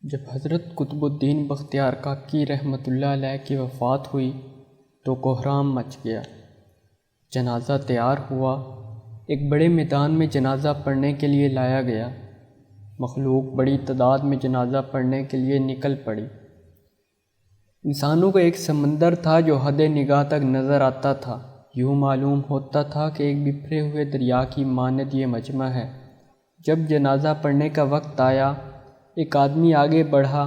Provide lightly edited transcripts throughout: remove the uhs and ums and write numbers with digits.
جب حضرت قطب الدین بختیار کاکی رحمۃ اللہ علیہ کی وفات ہوئی تو کوہرام مچ گیا۔ جنازہ تیار ہوا، ایک بڑے میدان میں جنازہ پڑھنے کے لیے لایا گیا۔ مخلوق بڑی تعداد میں جنازہ پڑھنے کے لیے نکل پڑی۔ انسانوں کا ایک سمندر تھا جو حد نگاہ تک نظر آتا تھا۔ یوں معلوم ہوتا تھا کہ ایک بکھرے ہوئے دریا کی مانند یہ مجمع ہے۔ جب جنازہ پڑھنے کا وقت آیا، ایک آدمی آگے بڑھا،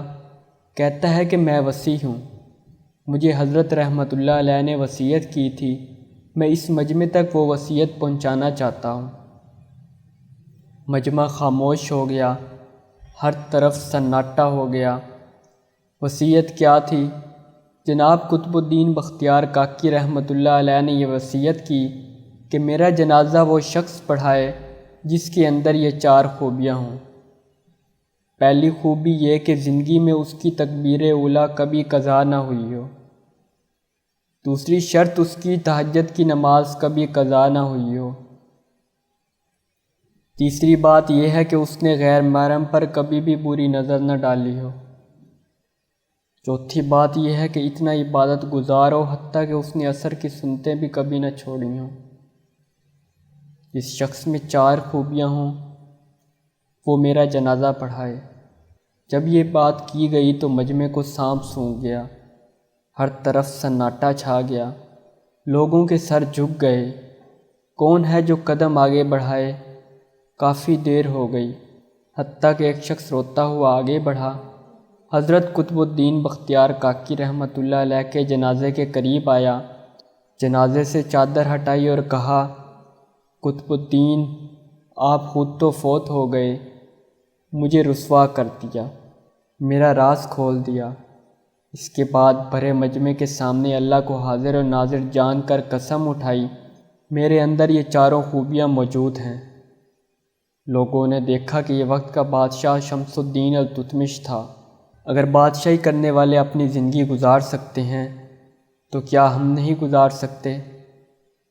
کہتا ہے کہ میں وصی ہوں، مجھے حضرت رحمۃ اللہ علیہ نے وصیت کی تھی، میں اس مجمع تک وہ وصیت پہنچانا چاہتا ہوں۔ مجمع خاموش ہو گیا، ہر طرف سناٹا ہو گیا۔ وصیت کیا تھی؟ جناب قطب الدین بختیار کاکی رحمۃ اللہ علیہ نے یہ وصیت کی کہ میرا جنازہ وہ شخص پڑھائے جس کے اندر یہ 4 خوبیاں ہوں۔ پہلی خوبی یہ کہ زندگی میں اس کی تکبیر اولیٰ کبھی قضا نہ ہوئی ہو۔ دوسری شرط اس کی تہجد کی نماز کبھی قضا نہ ہوئی ہو۔ تیسری بات یہ ہے کہ اس نے غیر محرم پر کبھی بھی بری نظر نہ ڈالی ہو۔ چوتھی بات یہ ہے کہ اتنا عبادت گزار ہو حتیٰ کہ اس نے عصر کی سنتیں بھی کبھی نہ چھوڑی ہوں۔ جس شخص میں 4 خوبیاں ہوں وہ میرا جنازہ پڑھائے۔ جب یہ بات کی گئی تو مجمع کو سانپ سونگھ گیا، ہر طرف سناٹا چھا گیا، لوگوں کے سر جھک گئے۔ کون ہے جو قدم آگے بڑھائے؟ کافی دیر ہو گئی، حتیٰ کہ ایک شخص روتا ہوا آگے بڑھا، حضرت قطب الدین بختیار کاکی رحمۃ اللہ علیہ کے جنازے کے قریب آیا، جنازے سے چادر ہٹائی اور کہا، قطب الدین آپ خود تو فوت ہو گئے، مجھے رسوا کر دیا، میرا راز کھول دیا۔ اس کے بعد بھرے مجمع کے سامنے اللہ کو حاضر و ناظر جان کر قسم اٹھائی، میرے اندر یہ 4 خوبیاں موجود ہیں۔ لوگوں نے دیکھا کہ یہ وقت کا بادشاہ شمس الدین التتمش تھا۔ اگر بادشاہی کرنے والے اپنی زندگی گزار سکتے ہیں تو کیا ہم نہیں گزار سکتے؟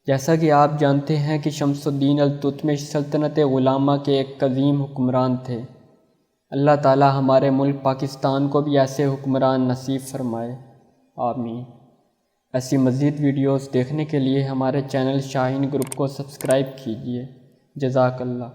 جیسا کہ آپ جانتے ہیں کہ شمس الدین التتمش سلطنت غلامہ کے ایک عظیم حکمران تھے۔ اللہ تعالی ہمارے ملک پاکستان کو بھی ایسے حکمران نصیب فرمائے، آمین۔ ایسی مزید ویڈیوز دیکھنے کے لیے ہمارے چینل شاہین گروپ کو سبسکرائب کیجیے۔ جزاک اللہ۔